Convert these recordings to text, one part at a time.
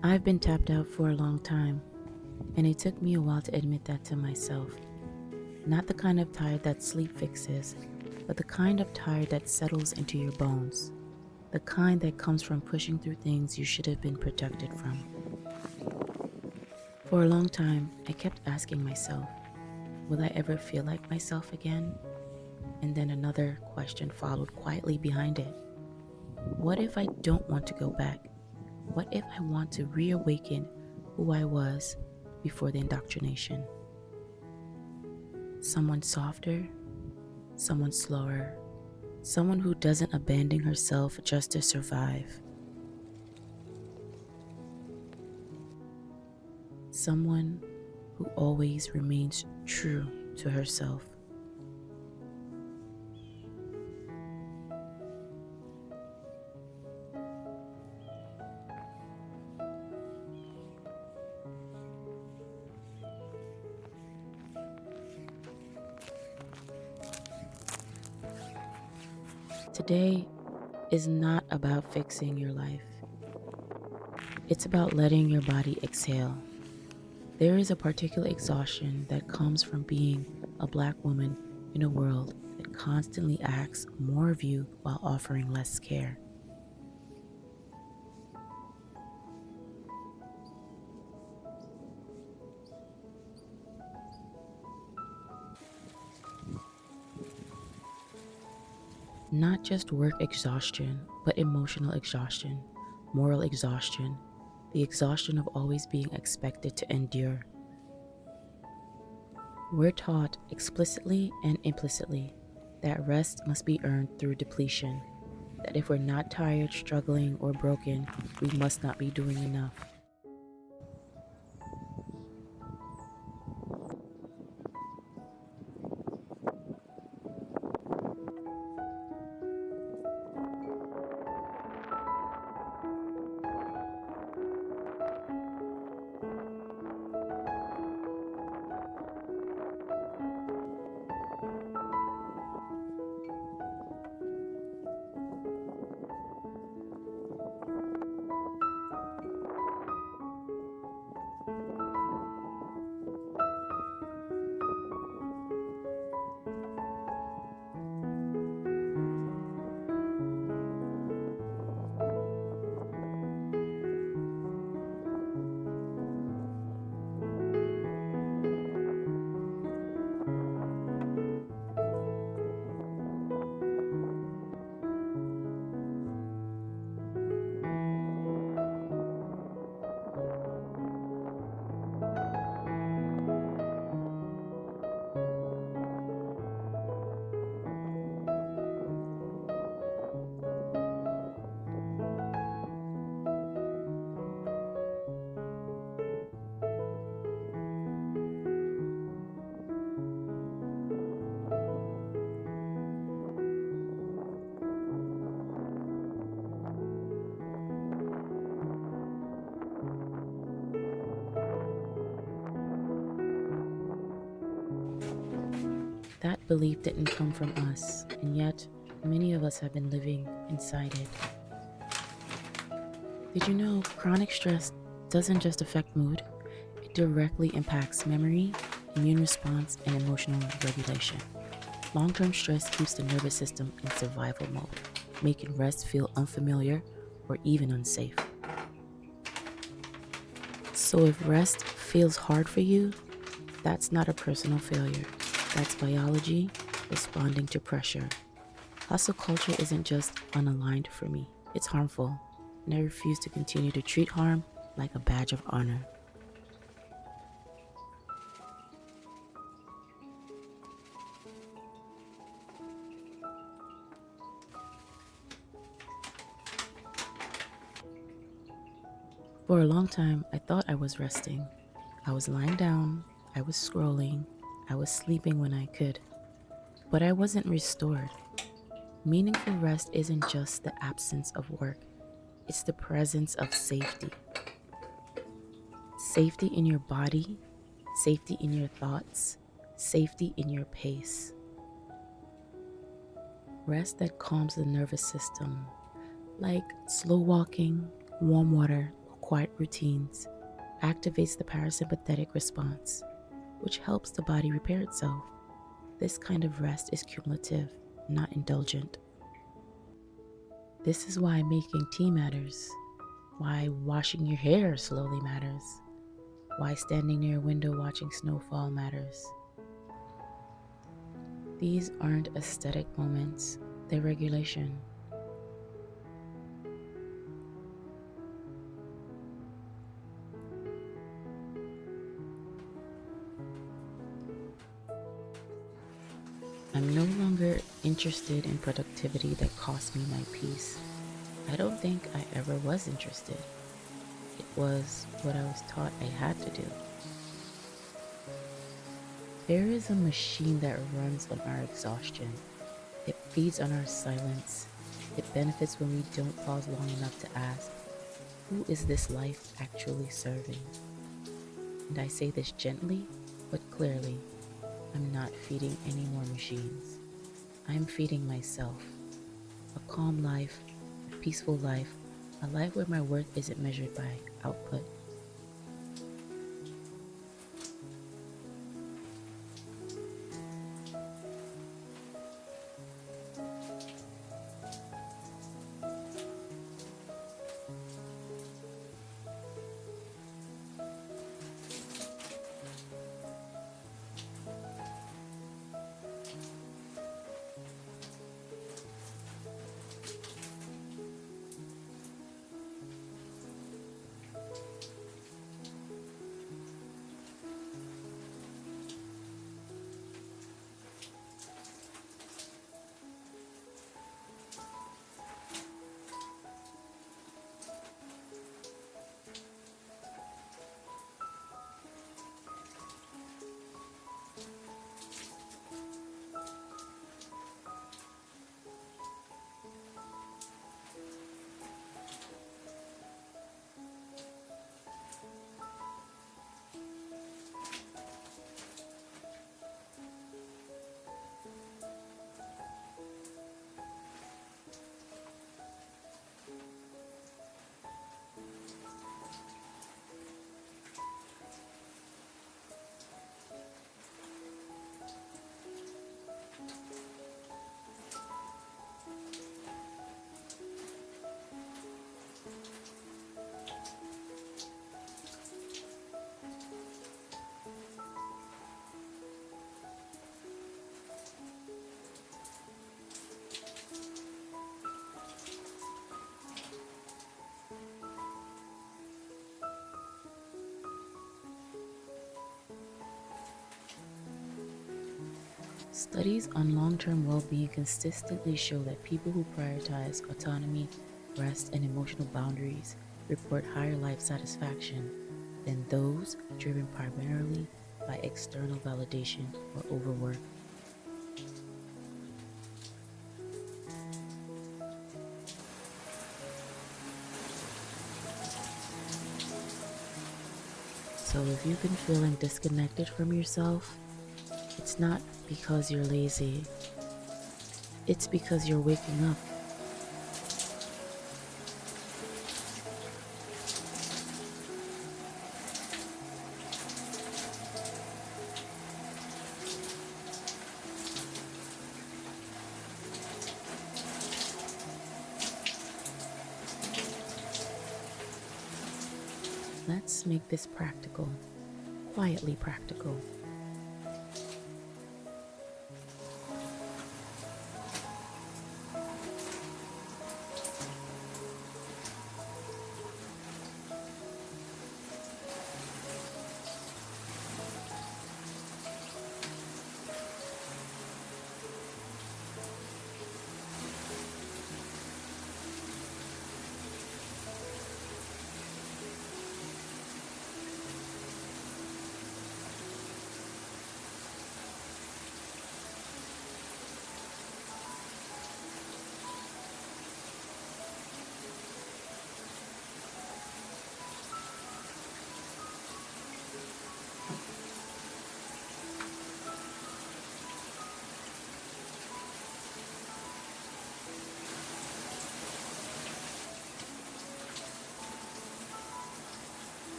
I've been tapped out for a long time, and it took me a while to admit that to myself. Not the kind of tired that sleep fixes, but the kind of tired that settles into your bones. The kind that comes from pushing through things you should have been protected from. For a long time, I kept asking myself, will I ever feel like myself again? And then another question followed quietly behind it. What if I don't want to go back? What if I want to reawaken who I was before the indoctrination? Someone softer, someone slower, someone who doesn't abandon herself just to survive. Someone who always remains true to herself. Today is not about fixing your life. It's about letting your body exhale. There is a particular exhaustion that comes from being a Black woman in a world that constantly asks more of you while offering less care. Not just work exhaustion, but emotional exhaustion, moral exhaustion, the exhaustion of always being expected to endure. We're taught explicitly and implicitly that rest must be earned through depletion, that if we're not tired, struggling, or broken, we must not be doing enough. That belief didn't come from us, and yet many of us have been living inside it. Did you know chronic stress doesn't just affect mood? It directly impacts memory, immune response, and emotional regulation. Long-term stress keeps the nervous system in survival mode, making rest feel unfamiliar or even unsafe. So if rest feels hard for you, that's not a personal failure. That's biology responding to pressure. Hustle culture isn't just unaligned for me, it's harmful, and I refuse to continue to treat harm like a badge of honor. For a long time, I thought I was resting. I was lying down, I was scrolling, I was sleeping when I could, but I wasn't restored. Meaningful rest isn't just the absence of work, it's the presence of safety. Safety in your body, safety in your thoughts, safety in your pace. Rest that calms the nervous system, like slow walking, warm water, or quiet routines activates the parasympathetic response, which helps the body repair itself. This kind of rest is cumulative, not indulgent. This is why making tea matters, why washing your hair slowly matters, why standing near a window watching snowfall matters. These aren't aesthetic moments, they're regulation. I'm no longer interested in productivity that costs me my peace. I don't think I ever was interested. It was what I was taught I had to do. There is a machine that runs on our exhaustion. It feeds on our silence. It benefits when we don't pause long enough to ask, who is this life actually serving? And I say this gently, but clearly. I'm not feeding any more machines. I'm feeding myself. A calm life, a peaceful life, a life where my worth isn't measured by output. Studies on long-term well-being consistently show that people who prioritize autonomy, rest, and emotional boundaries report higher life satisfaction than those driven primarily by external validation or overwork. So if you've been feeling disconnected from yourself, it's not because you're lazy, it's because you're waking up. Let's make this practical, quietly practical.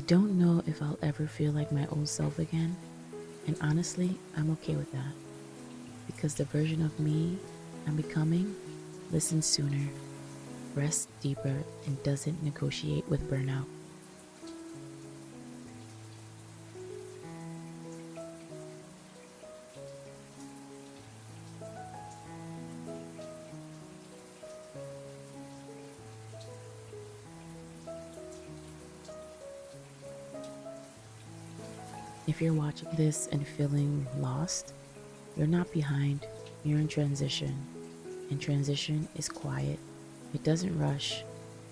I don't know if I'll ever feel like my old self again, and honestly, I'm okay with that, because the version of me I'm becoming listens sooner, rests deeper, and doesn't negotiate with burnout. If you're watching this and feeling lost, you're not behind, you're in transition. And transition is quiet. It doesn't rush.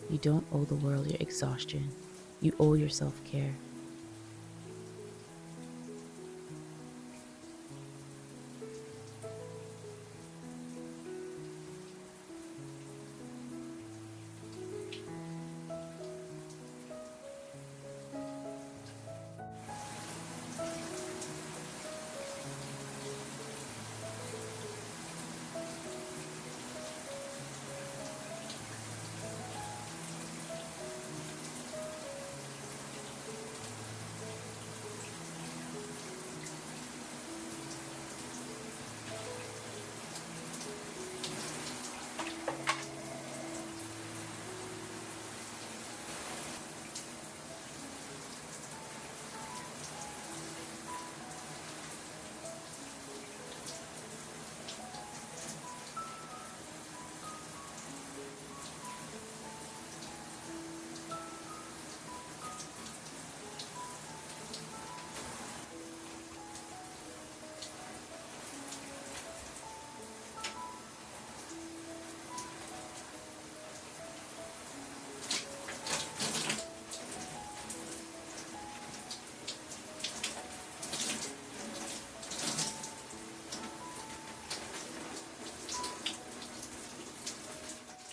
You don't owe the world your exhaustion. You owe your self-care.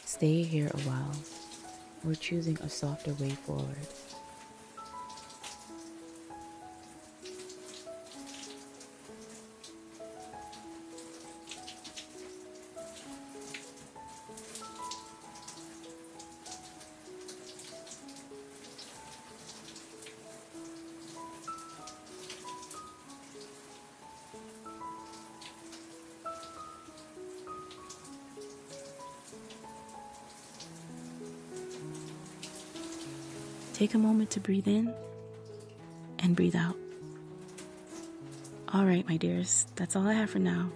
Stay here a while. We're choosing a softer way forward. Take a moment to breathe in and breathe out. All right, my dears, that's all I have for now.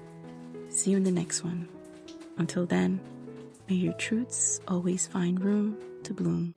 See you in the next one. Until then, may your truths always find room to bloom.